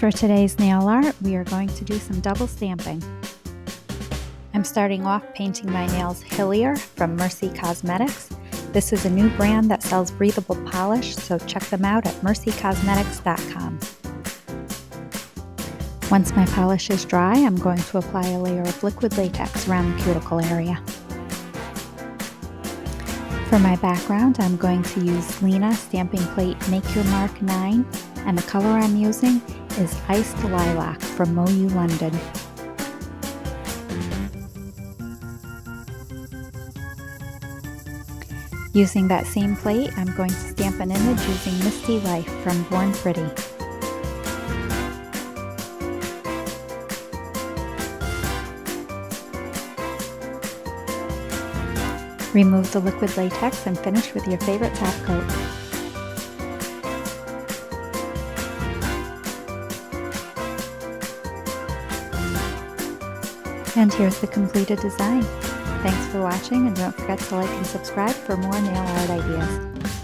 For today's nail art, we are going to do some double stamping. I'm starting off painting my nails Hillier from Mersi Cosmetics. This is a new brand that sells breathable polish, so check them out at mercicosmetics.com. Once my polish is dry, I'm going to apply a layer of liquid latex around the cuticle area. For my background, I'm going to use Lina Stamping Plate Make Your Mark 9, and the color I'm using is Iced Lilac from MoYou London. Using that same plate, I'm going to stamp an image using Misty Life from Born Pretty. Remove the liquid latex and finish with your favorite top coat. And here's the completed design. Thanks for watching, and don't forget to like and subscribe for more nail art ideas.